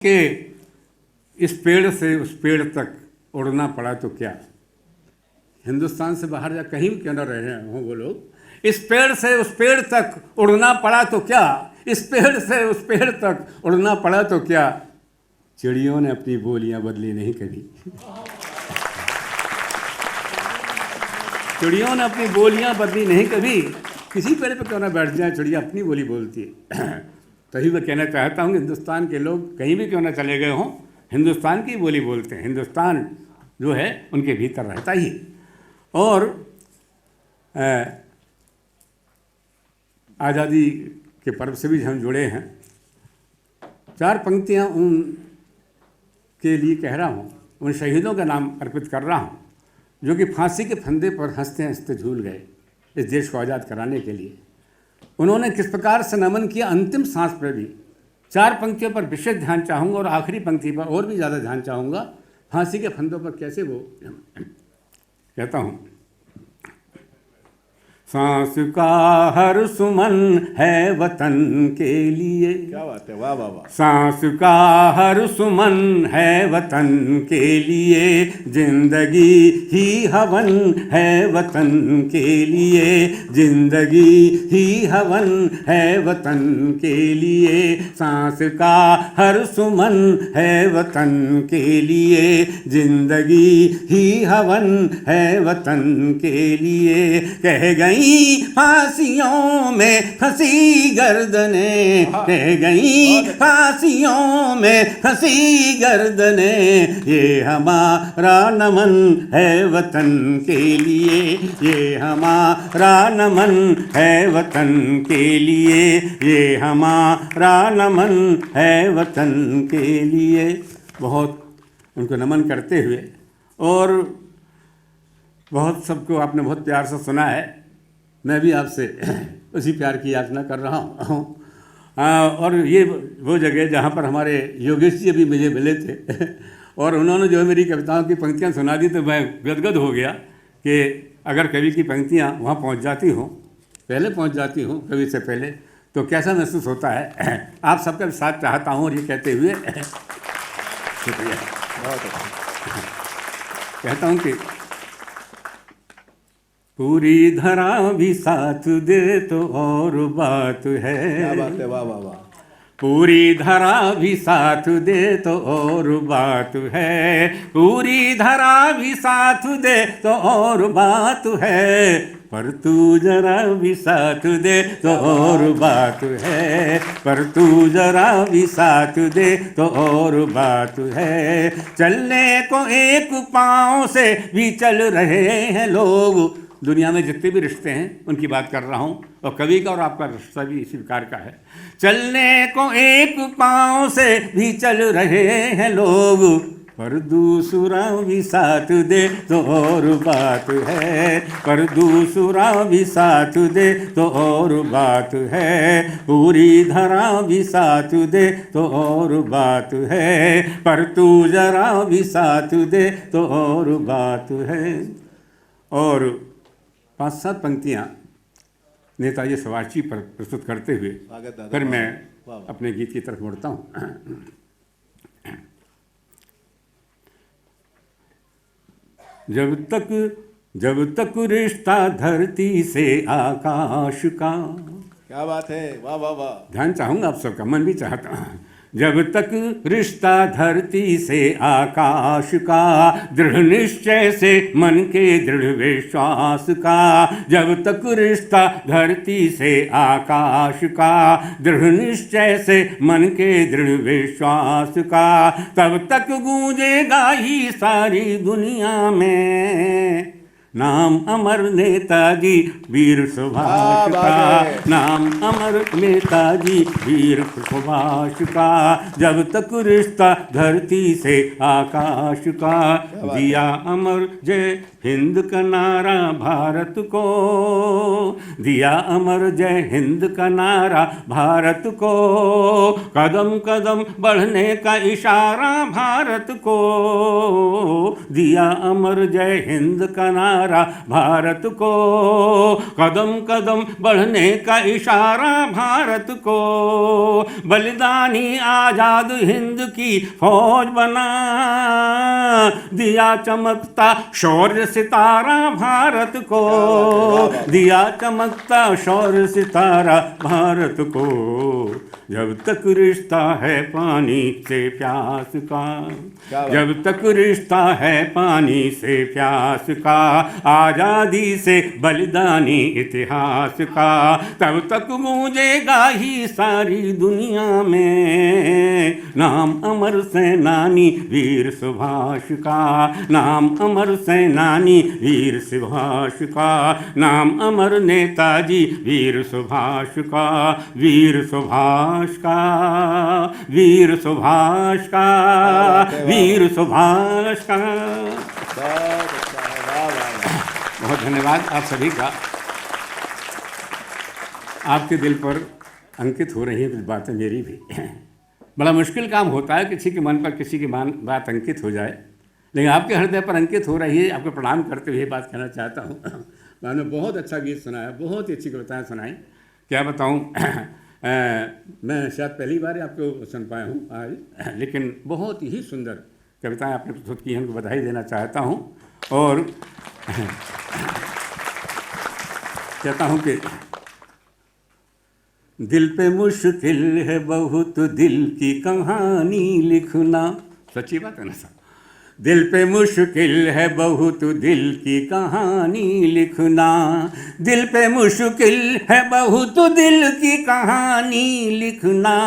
कि इस पेड़ से उस पेड़ तक उड़ना पड़ा तो क्या, हिंदुस्तान से बाहर जा कहीं भी क्यों न रहे हों वो लोग, इस पेड़ से उस पेड़ तक उड़ना पड़ा तो क्या, इस पेड़ से उस पेड़ तक उड़ना पड़ा तो क्या, चिड़ियों ने अपनी बोलियां बदली नहीं कभी। चिड़ियों ने अपनी बोलियां बदली नहीं कभी। किसी पेड़ पर क्यों ना बैठ जाए, चिड़िया अपनी बोली बोलती है। तभी मैं कहना चाहता हूँ कि हिंदुस्तान के लोग कहीं भी क्यों ना चले गए हों, हिंदुस्तान की बोली बोलते हैं। हिंदुस्तान जो है उनके भीतर रहता ही। और आज़ादी के पर्व से भी हम जुड़े हैं। चार पंक्तियाँ उन के लिए कह रहा हूँ, उन शहीदों का नाम अर्पित कर रहा हूँ जो कि फांसी के फंदे पर हंसते हंसते झूल गए इस देश को आज़ाद कराने के लिए। उन्होंने किस प्रकार से नमन किया अंतिम सांस पर भी। चार पंक्तियों पर विशेष ध्यान चाहूँगा और आखिरी पंक्ति पर और भी ज़्यादा ध्यान चाहूँगा। फांसी के फंदों पर कैसे वो कहता हूँ, सांस का हर सुमन है वतन के लिए। क्या बात है, वाह वाह वाह। सांस का हर सुमन है वतन के लिए, जिंदगी ही हवन है वतन के लिए, जिंदगी ही हवन है वतन के लिए। सांस का हर सुमन है वतन के लिए, जिंदगी ही हवन है वतन के लिए। कह गई फांसियों में फंसी गर्दने, कह गई फांसियों में फंसी गर्दने, ये हमारा नमन है वतन के लिए, ये हमारा नमन है वतन के लिए, ये हमारा नमन है वतन के लिए। बहुत उनको नमन करते हुए, और बहुत सबको आपने बहुत प्यार से सुना है। मैं भी आपसे उसी प्यार की याचना कर रहा हूँ। और ये वो जगह जहाँ पर हमारे योगेश जी अभी मुझे मिले थे और उन्होंने जो मेरी कविताओं की पंक्तियाँ सुना दी तो मैं गदगद हो गया कि अगर कवि की पंक्तियाँ वहाँ पहुँच जाती हों, पहले पहुँच जाती हों कवि से पहले, तो कैसा महसूस होता है। आप सबका साथ चाहता हूँ। और ये कहते हुए शुक्रिया कहता हूँ कि पूरी धरा भी साथ दे तो और बात है। क्या बात है, वाह वाह वाह। पूरी धरा भी साथ दे तो और बात है, पूरी धरा भी साथ दे तो और बात है, पर तू जरा भी साथ दे तो और बात है, पर तू जरा भी साथ दे तो और बात है। चलने को एक पाँव से भी चल रहे हैं लोग। दुनिया में जितने भी रिश्ते हैं उनकी बात कर रहा हूँ, और कवि का और आपका रिश्ता भी इसी प्रकार का है। चलने को एक पाँव से भी चल रहे हैं लोग, पर दूसरा भी साथ दे तो और बात है, पर दूसरा भी साथ दे तो और बात है। पूरी धरा भी साथ दे तो और बात है, पर तू जरा भी साथ दे तो और बात है। और 5-7 पंक्तियाँ नेताजी सुभाष जी पर प्रस्तुत करते हुए फिर मैं अपने गीत की तरफ मुड़ता हूँ। जब तक रिश्ता धरती से आकाश का। क्या बात है, वाह वाह वाह। ध्यान चाहूँगा आप सबका, मन भी चाहता हूँ। जब तक रिश्ता धरती से आकाश का, दृढ़ निश्चय से मन के दृढ़ विश्वास का। जब तक रिश्ता धरती से आकाश का, दृढ़ निश्चय से मन के दृढ़ विश्वास का, तब तक गूंजेगा ही सारी दुनिया में नाम अमर नेताजी वीर सुभाष का, नाम अमर नेताजी वीर सुभाष का। जब तक रिश्ता धरती से आकाश का, दिया अमर जय हिंद का नारा भारत को, दिया अमर जय हिंद का नारा भारत को। कदम कदम बढ़ने का इशारा भारत को, दिया अमर जय हिंद का नारा इशारा भारत को, कदम कदम बढ़ने का इशारा भारत को, बलिदानी आजाद हिंद की फौज बना, दिया चमकता शौर्य सितारा भारत को, दिया चमकता शौर्य सितारा भारत को, जब तक रिश्ता है पानी से प्यास का, जब तक रिश्ता है पानी से प्यास का, आजादी से बलिदानी इतिहास का, तब तक गूंजेगा ही सारी दुनिया में नाम अमर सेनानी वीर सुभाष का, नाम अमर सेनानी वीर सुभाष का, नाम अमर नेताजी वीर सुभाष का, वीर सुभाष का, वीर सुभाष का, वीर सुभाष का। बहुत धन्यवाद आप सभी का। आपके दिल पर अंकित हो रही है कुछ बातें मेरी भी। बड़ा मुश्किल काम होता है किसी के मन पर किसी की बात अंकित हो जाए, लेकिन आपके हृदय पर अंकित हो रही है। आपको प्रणाम करते हुए बात कहना चाहता हूँ। मैंने बहुत अच्छा गीत सुनाया, बहुत ही अच्छी कविताएँ सुनाई, क्या बताऊँ। मैं शायद पहली बार ही आपको सुन पाया हूँ आज, लेकिन बहुत ही सुंदर कविताएं आपने प्रस्तुत की हैं, उनको बधाई देना चाहता हूँ। और कहता हूँ कि दिल पे मुश्किल है बहुत दिल की कहानी लिखना, सच्ची बात है ना साहब। दिल पे मुश्किल है बहुत दिल की कहानी लिखना, दिल पे मुश्किल है बहुत दिल की कहानी लिखना,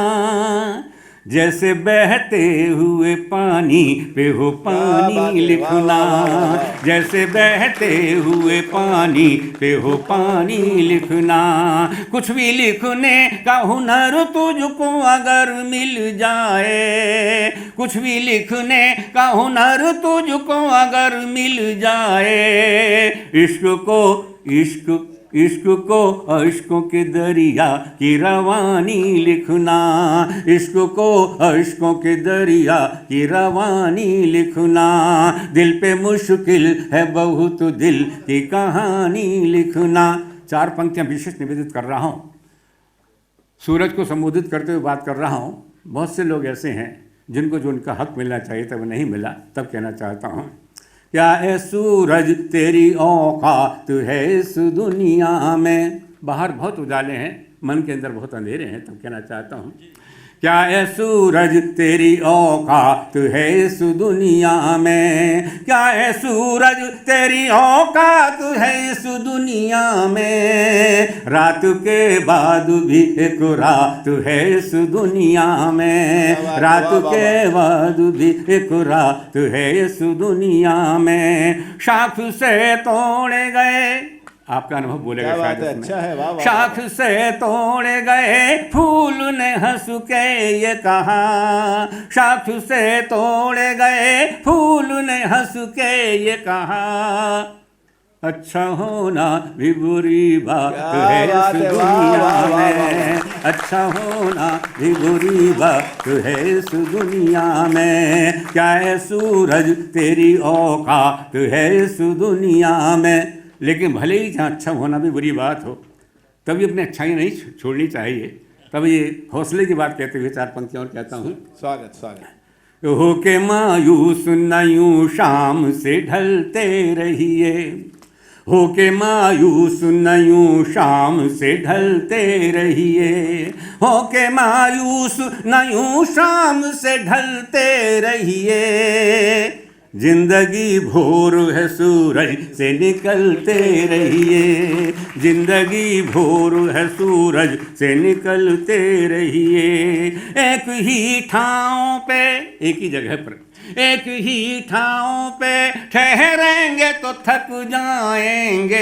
जैसे बहते हुए पानी पे हो पानी लिखना, जैसे बहते हुए पानी पे हो पानी लिखना, कुछ भी लिखने का हुनर तुझको अगर मिल जाए, कुछ भी लिखने का हुनर तुझको अगर मिल जाए, इश्क को इश्क इश्क को अश्कों के दरिया की रवानी लिखना, इश्क को अश्कों के दरिया की रवानी लिखना, दिल पे मुश्किल है बहुत दिल की कहानी लिखना। 4 पंक्तियां विशेष निवेदित कर रहा हूँ, सूरज को संबोधित करते हुए बात कर रहा हूँ। बहुत से लोग ऐसे हैं जिनको जो उनका हक मिलना चाहिए तब नहीं मिला, तब कहना चाहता हूँ, क्या है सूरज तेरी औकात है इस दुनिया में। बाहर बहुत उजाले हैं, मन के अंदर बहुत अंधेरे हैं, तब कहना चाहता हूँ, क्या है सूरज तेरी औकात है इस दुनिया में, क्या है सूरज तेरी औकात है इस दुनिया में, रात के बाद भी एक रात है इस दुनिया में, रात के बाद भी एक रात है इस दुनिया में, शाख से तोड़े गए, आपका अनुभव बोलेगा शायद इसमें। अच्छा है, वाह वाह। शाख से तोड़े गए फूल ने हंस के ये कहा, शाख से तोड़े गए फूल ने हंस के ये कहा, अच्छा होना भी बुरी बात है इस दुनिया में, अच्छा होना भी बुरी बात है इस दुनिया में, क्या है सूरज तेरी औकात है इस दुनिया में। लेकिन भले ही जहाँ अच्छा होना भी बुरी बात हो, तभी अपनी अच्छाई नहीं छोड़नी चाहिए। तब ये हौसले की बात कहते हुए 4 पंक्तियाँ और कहता हूँ। स्वागत स्वागत। हो के मायूस न यूं शाम से ढलते रहिए, हो के मायूस न यूं शाम से ढलते रहिए, हो के मायूस न यूं शाम से ढलते रहिए, जिंदगी भोर है सूरज से निकलते रहिए, जिंदगी भोर है सूरज से निकलते रहिए, एक ही ठाव पे, एक ही जगह पर, एक ही ठाव पे ठहरेंगे तो थक जाएंगे,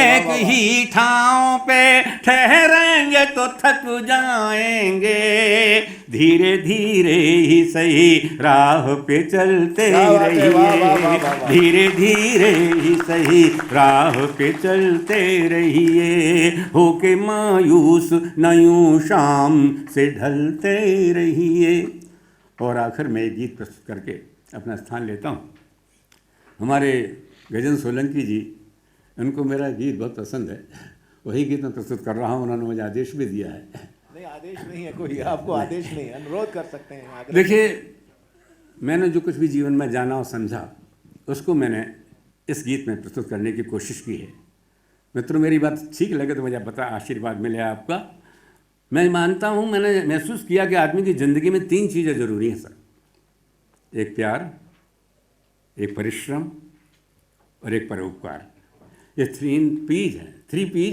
एक ही ठाव पे ठहरेंगे तो थक जाएंगे, धीरे धीरे ही सही राह पे चलते रहिए, धीरे धीरे ही सही राह पे चलते रहिए, होके मायूस न यूं शाम से ढलते रहिए। और आखिर में एक गीत प्रस्तुत करके अपना स्थान लेता हूँ। हमारे गजेंद्र सोलंकी जी, उनको मेरा गीत बहुत पसंद है, वही गीत मैं प्रस्तुत कर रहा हूँ। उन्होंने मुझे आदेश भी दिया है। नहीं, आदेश नहीं है कोई, आपको आदेश नहीं है, अनुरोध कर सकते हैं, आग्रह। देखिए, मैंने जो कुछ भी जीवन में जाना और समझा उसको मैंने इस गीत में प्रस्तुत करने की कोशिश की है। मित्रों, मेरी बात ठीक लगे तो मुझे बता, आशीर्वाद मिले आपका। मैं मानता हूँ, मैंने महसूस किया कि आदमी की ज़िंदगी में 3 चीज़ें ज़रूरी हैं सर। एक प्यार, एक परिश्रम और एक परोपकार। ये 3 पीज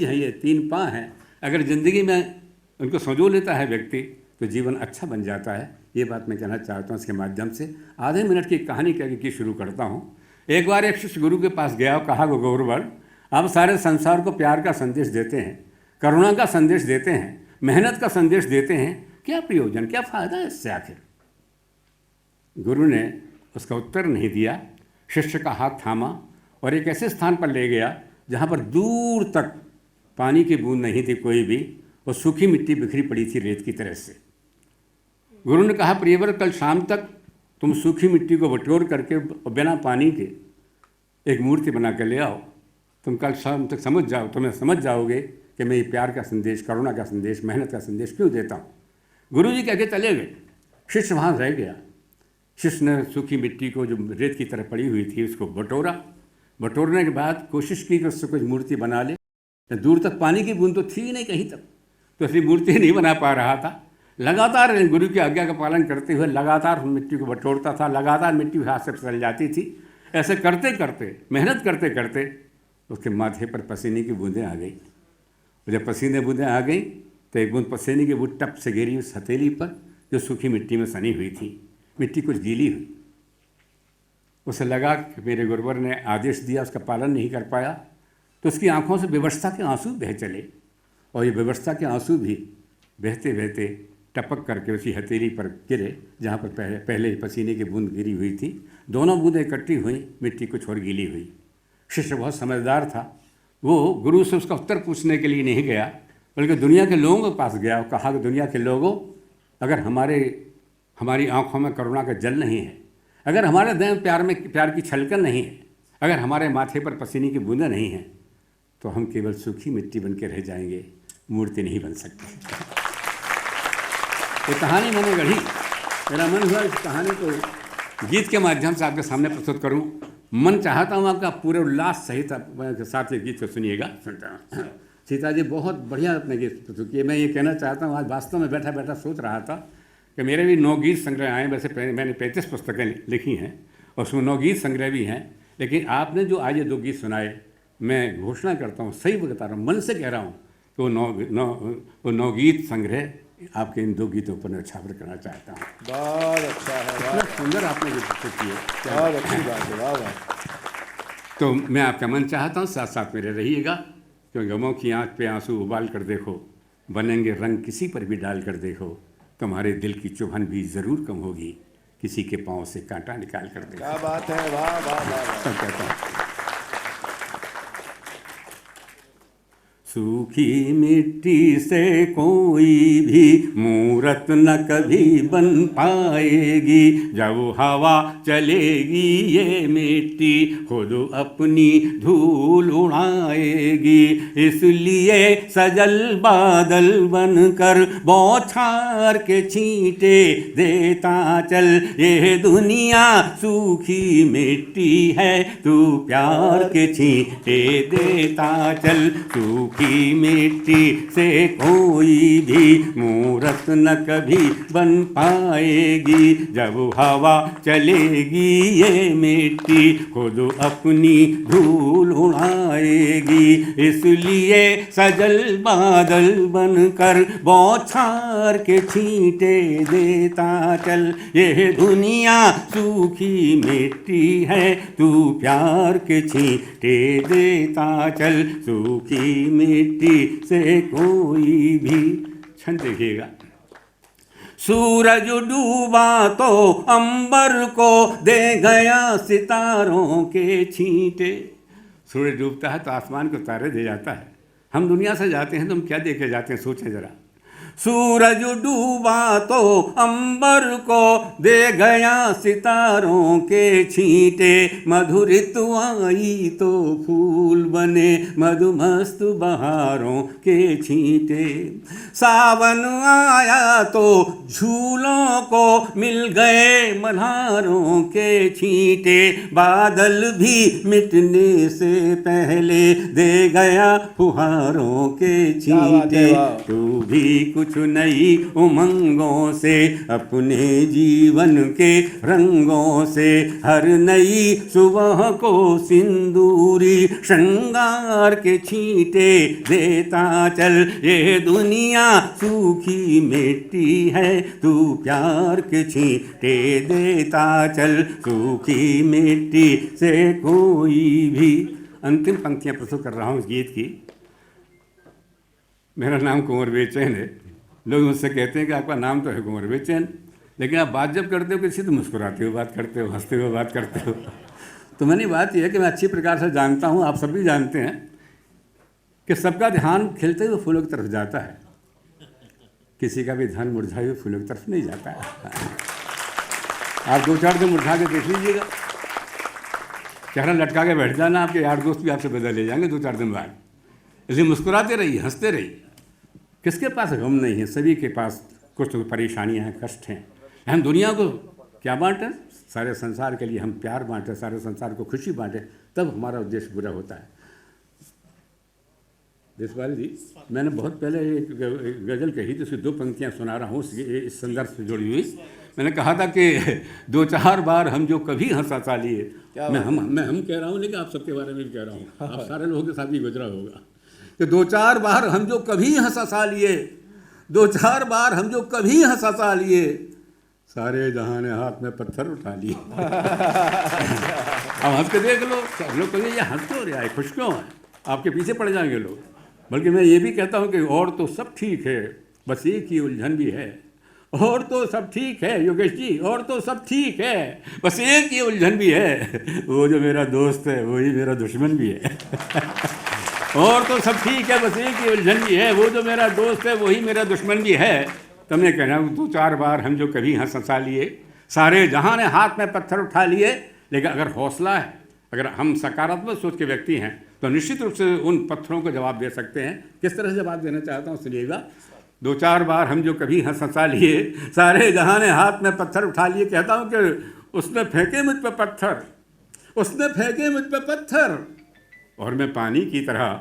हैं, ये 3 पा हैं। अगर ज़िंदगी में उनको संजो लेता है व्यक्ति तो जीवन अच्छा बन जाता है। ये बात मैं कहना चाहता हूँ इसके माध्यम से। आधे मिनट की कहानी कह के शुरू करता हूँ। एक बार एक शिष्य गुरु के पास गया और कहा, गौरवर, आप सारे संसार को प्यार का संदेश देते हैं, करुणा का संदेश देते हैं, मेहनत का संदेश देते हैं, क्या प्रयोजन, क्या फ़ायदा है इससे आखिर? गुरु ने उसका उत्तर नहीं दिया। शिष्य का हाथ थामा और एक ऐसे स्थान पर ले गया जहाँ पर दूर तक पानी की बूंद नहीं थी कोई भी, और सूखी मिट्टी बिखरी पड़ी थी रेत की तरह से। गुरु ने कहा, प्रियवर, कल शाम तक तुम सूखी मिट्टी को बटोर करके और बिना पानी के एक मूर्ति बना कर ले आओ। तुम कल शाम तक तुम्हें समझ जाओगे कि मैं ये प्यार का संदेश, करुणा का संदेश, मेहनत का संदेश क्यों देता हूँ। गुरु जी कह के चले गए। शिष्य वहाँ रह गया। शिष्य ने सूखी मिट्टी को जो रेत की तरह पड़ी हुई थी उसको बटोरा। बटोरने के बाद कोशिश की कि उससे कुछ मूर्ति बना ले। दूर तक पानी की बूंद तो थी ही नहीं कहीं तक, तो ऐसी मूर्ति नहीं बना पा रहा था। लगातार गुरु की आज्ञा का पालन करते हुए लगातार मिट्टी को बटोरता था, लगातार मिट्टी हाथ से फिसल जाती थी। ऐसे करते करते, मेहनत करते करते उसके माथे पर पसीने की बूंदें आ गई। और जब पसीने बूंदें आ गई तो एक बूंद पसीने की बूंद टप से गिरी उस हथेली पर जो सूखी मिट्टी में सनी हुई थी। मिट्टी कुछ गीली हुई। उसे लगा कि मेरे गुरुवर ने आदेश दिया, उसका पालन नहीं कर पाया, तो उसकी आंखों से विवशता के आंसू बह चले। और ये विवशता के आंसू भी बहते बहते टपक करके उसी हथेली पर गिरे जहाँ पर पहले पसीने की बूंद गिरी हुई थी। दोनों बूंदें इकट्ठी हुई, मिट्टी कुछ और गीली हुई। शिष्य बहुत समझदार था। वो गुरु से उसका उत्तर पूछने के लिए नहीं गया, बल्कि दुनिया के लोगों के पास गया और कहा कि दुनिया के लोगों, अगर हमारी आंखों में करुणा का जल नहीं है, अगर हमारे देह में प्यार की छलकन नहीं है, अगर हमारे माथे पर पसीने की बूंदें नहीं हैं, तो हम केवल सूखी मिट्टी बन के रह जाएंगे, मूर्ति नहीं बन सकती। ये कहानी मैंने गढ़ी। मेरा मन हुआ इस कहानी को गीत के माध्यम से आपके सामने प्रस्तुत करूं। मन चाहता हूं आपका पूरे उल्लास सहित के साथ ये गीत को सुनिएगा। सीता जी बहुत बढ़िया अपने गीत प्रस्तुत किए। मैं ये कहना चाहता हूँ, आज वास्तव में बैठा बैठा सोच रहा था कि मेरे भी 9 गीत संग्रह आए। वैसे मैंने 35 पुस्तकें लिखी हैं और उसमें 9 गीत संग्रह भी हैं, लेकिन आपने जो आज ये 2 गीत सुनाए, मैं घोषणा करता हूँ, सही बता रहा हूँ, मन से कह रहा हूँ, तो वो 9 गीत संग्रह आपके इन 2 गीतों पर न्यौछावर करना चाहता हूँ। बहुत अच्छा है, इतना सुंदर आपने गीत प्रस्तुत किए, बहुत अच्छी बात है, वाह वाह। तो मैं आपका मन चाहता हूँ साथ साथ मेरे रहिएगा, क्योंकि गमों की आँख पे आंसू उबाल कर देखो, बनेंगे रंग किसी पर भी डाल कर देखो, तुम्हारे दिल की चुभन भी ज़रूर कम होगी, किसी के पाँव से कांटा निकाल कर देखो। क्या बात है, वाह वाह वाह। सब कहता हूँ। सूखी मिट्टी से कोई भी मूरत न कभी बन पाएगी, जब हवा चलेगी ये मिट्टी खुद अपनी धूल उड़ाएगी। इसलिए सजल बादल बनकर बौछार के छींटे देता चल, ये दुनिया सूखी मिट्टी है, तू प्यार के छींटे देता चल। सूखी मिट्टी से कोई भी मूरत न कभी बन पाएगी, जब हवा चलेगी ये मिट्टी खुद अपनी धूल उड़ाएगी। इसलिए सजल बादल बनकर बौछार के छींटे देता चल, ये दुनिया सूखी मिट्टी है, तू प्यार के छींटे देता चल। सूखी मिट्टी से कोई भी, छंद देखिएगा। सूरज डूबा तो अंबर को दे गया सितारों के छींटे। सूरज डूबता है तो आसमान को तारे दे जाता है। हम दुनिया से जाते हैं तो हम क्या देखे जाते हैं, सोचें जरा। सूरज डूबा तो अंबर को दे गया सितारों के छींटे, मधुरित आई तो फूल बने मधुमस्त बहारों के छींटे। सावन आया तो झूलों को मिल गए मल्हारों के छींटे, बादल भी मिटने से पहले दे गया फुहारों के छींटे। तू भी कुछ नई उमंगों से, अपने जीवन के रंगों से, हर नई सुबह को सिंदूरी श्रृंगार के छींटे देता चल। ये दुनिया सूखी मिट्टी है, तू प्यार के छींटे देता चल, सूखी मिट्टी से कोई भी। अंतिम पंक्तियां प्रस्तुत कर रहा हूँ इस गीत की। मेरा नाम कुंवर बेचैन है। लोग मुझसे कहते हैं कि आपका नाम तो है कुंवर बेचैन, लेकिन आप बात जब करते हो किसी तो मुस्कुराते हो बात करते हो, हंसते हुए बात करते हो। तो मैंने बात यह है कि मैं अच्छी प्रकार से जानता हूँ, आप सब भी जानते हैं कि सबका ध्यान खिलते हुए फूलों की तरफ जाता है, किसी का भी ध्यान मुरझाए हुए फूलों की तरफ नहीं जाता है। आप 2-4 दिन मुरझा के देख लीजिएगा, चेहरा लटका के बैठ जाना, आपके यार दोस्त भी आपसे बदल ले जाएंगे 2-4 दिन बाद। इसलिए मुस्कुराते रहिए, हंसते रहिए। किसके पास गम नहीं है? सभी के पास कुछ तो परेशानियां हैं, कष्ट हैं। हम दुनिया को क्या बांटें? सारे संसार के लिए हम प्यार बांटें, सारे संसार को खुशी बांटें, तब हमारा उद्देश्य पूरा होता है। देशपाल जी, मैंने बहुत पहले एक गज़ल कही थी, उसकी 2 पंक्तियां सुना रहा हूँ इस संदर्भ से जुड़ी हुई। मैंने कहा था कि 2-4 बार हम जो कभी हंसा लिए, मैं हम कह रहा हूँ, लेकिन आप सबके बारे में भी कह रहा हूँ, आप सारे लोगों के साथ भी गुजरा होगा कि 2-4 बार हम जो कभी हंसा लिए, 2-4 बार हम जो कभी हंसा लिए, सारे जहां ने हाथ में पत्थर उठा लिए। अब हंस के देख लो, लोग कहेंगे ये हंस क्यों रहा है, खुश क्यों है, आपके पीछे पड़ जाएंगे लोग। बल्कि मैं ये भी कहता हूँ कि और तो सब ठीक है, बस एक ही उलझन भी है। और तो सब ठीक है योगेश जी, और तो सब ठीक है, बस एक ही उलझन भी है, वो जो मेरा दोस्त है वही मेरा दुश्मन भी है। और तो सब ठीक है, बस एक ही उलझन भी है, वो जो मेरा दोस्त है वही मेरा दुश्मन भी है। तो मैं कह रहा हूँ 2-4 बार हम जो कभी हंसा लिए, सारे जहां ने हाथ में पत्थर उठा लिए। लेकिन अगर हौसला है, अगर हम सकारात्मक सोच के व्यक्ति हैं, तो निश्चित रूप से उन पत्थरों को जवाब दे सकते हैं। किस तरह से जवाब देना चाहता हूँ सुनिएगा। 2-4 बार हम जो कभी हंसा लिए, सारे जहां ने हाथ में पत्थर उठा लिए। कहता हूँ कि उसने फेंके मुझ पर पत्थर, उसने फेंके मुझ पर पत्थर, और मैं पानी की तरह,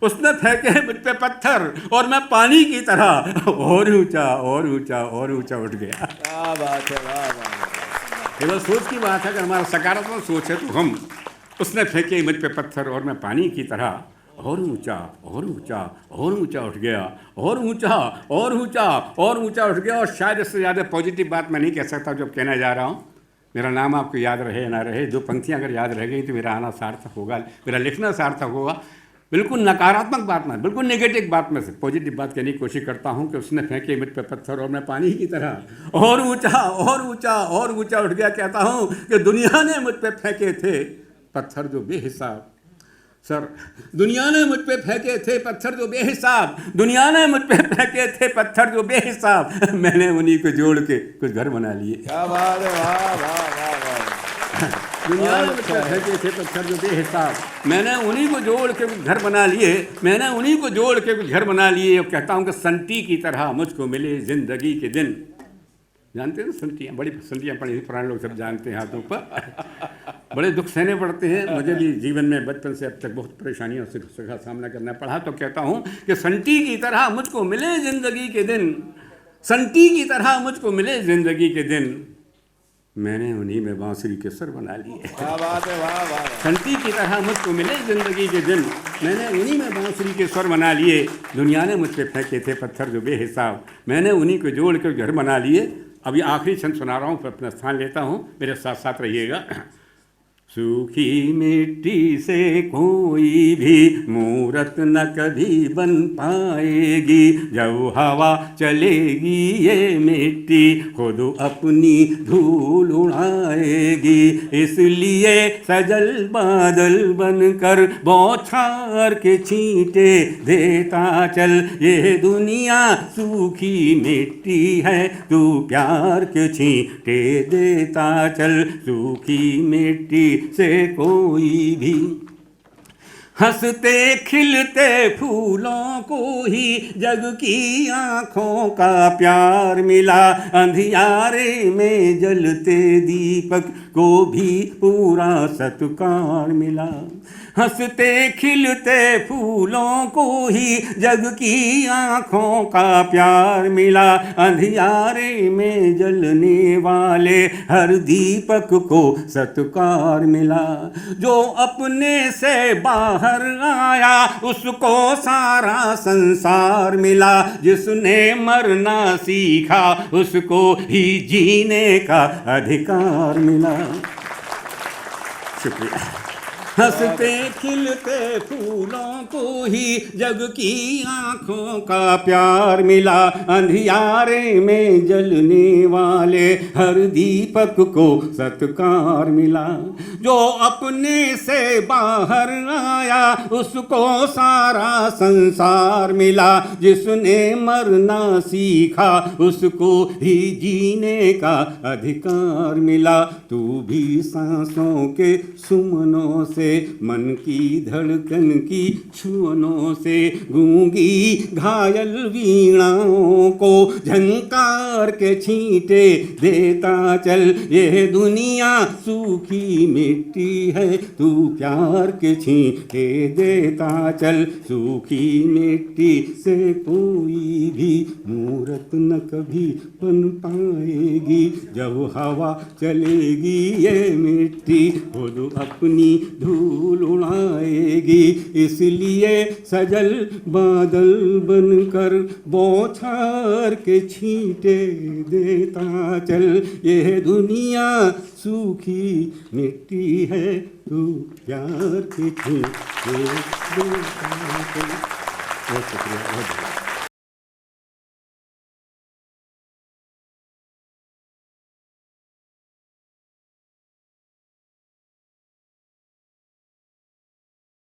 उसने फेंके मुझ पे पत्थर और मैं पानी की तरह और ऊंचा और ऊंचा और ऊंचा उठ गया। क्या बात है, वाह वाह। केवल सोच की बात है, अगर हमारा सकारात्मक सोच है तो हम, उसने फेंके मुझ पे पत्थर और मैं पानी की तरह और ऊंचा और ऊंचा और ऊंचा उठ गया, और ऊंचा और ऊंचा और ऊंचा उठ गया। और शायद इससे ज़्यादा पॉजिटिव बात मैं नहीं कह सकता जो कहना जा रहा हूँ। मेरा नाम आपको याद रहे ना रहे, 2 पंक्तियाँ अगर याद रह गई तो मेरा आना सार्थक होगा, मेरा लिखना सार्थक होगा। बिल्कुल नकारात्मक बात में, बिल्कुल नेगेटिव बात में से पॉजिटिव बात कहने की कोशिश करता हूँ कि उसने फेंके मुझ पे पत्थर और मैं पानी की तरह और ऊंचा और ऊंचा और ऊंचा उठ गया। कहता हूँ कि दुनिया ने मुझ पे फेंके थे पत्थर जो बेहिसाब, सर दुनिया ने मुझ पे फेंके थे पत्थर जो बेहिसाब, दुनिया ने मुझ पे फेंके थे पत्थर जो बेहिसाब, मैंने उन्हीं को जोड़ के कुछ घर बना लिए। क्या बात है, वाह वाह वाह वाह। दुनिया ने मुझ पे फेंके थे पत्थर जो बेहिसाब, मैंने उन्हीं को जोड़ के कुछ घर बना लिए, मैंने उन्हीं को जोड़ के कुछ घर बना लिए। और कहता हूँ कि संटी की तरह मुझको मिले जिंदगी के दिन। जानते हैं संटियाँ, बड़ी संटियाँ पड़ी, पुराने लोग सब जानते हैं हाथों पर। बड़े दुख सहने पड़ते हैं, मुझे भी जीवन में बचपन से अब तक बहुत परेशानियों से का सामना करना पड़ा। तो कहता हूँ कि संटी की तरह मुझको मिले जिंदगी के दिन, संटी की तरह मुझको मिले जिंदगी के दिन, मैंने उन्हीं में बांसुरी के सुर बना लिए। क्या बात है, वाह वाह। संटी की तरह मुझको मिले जिंदगी के दिन, मैंने उन्हीं में बांसुरी के स्वर बना लिए। दुनिया ने मुझ पे फेंके थे पत्थर जो बेहिसाब, मैंने उन्हीं को जोड़ कर घर बना लिए। अभी आखिरी छंद सुना रहा हूँ, फिर अपना स्थान लेता हूँ, मेरे साथ साथ रहिएगा। सूखी मिट्टी से कोई भी मूरत न कभी बन पाएगी। जब हवा चलेगी ये मिट्टी खुद अपनी धूल उड़ाएगी। इसलिए सजल बादल बनकर बौछार के छींटे देता चल। ये दुनिया सूखी मिट्टी है, तू प्यार के छींटे देता चल। सूखी मिट्टी से कोई भी हंसते खिलते फूलों को ही जग की आँखों का प्यार मिला। अंधियारे में जलते दीपक को भी पूरा सत्कार मिला। हंसते खिलते फूलों को ही जग की आँखों का प्यार मिला। अंधियारे में जलने वाले हर दीपक को सत्कार मिला। जो अपने से बाहर आया उसको सारा संसार मिला। जिसने मरना सीखा उसको ही जीने का अधिकार मिला। शुक्रिया। हंसते खिलते फूलों को ही जग की आँखों का प्यार मिला। अंधियारे में जलने वाले हर दीपक को सत्कार मिला। जो अपने से बाहर आया उसको सारा संसार मिला। जिसने मरना सीखा उसको ही जीने का अधिकार मिला। तू भी सांसों के सुमनों से, मन की धड़कन की छुअनों से, गूंगी घायल वीणाओं को झंकार के छींटे देता चल। ये दुनिया सूखी मिट्टी है, तू प्यार के छींटे देता चल। सूखी मिट्टी से कोई भी मूरत न कभी बन पाएगी। जब हवा चलेगी ये मिट्टी खुद अपनी धूल उड़ाएगी। इसलिए सजल बादल बनकर बौछार के छींटे देता चल। ये दुनिया सूखी मिट्टी है, तू प्यार के छींटे देता चल। बहुत शुक्रिया।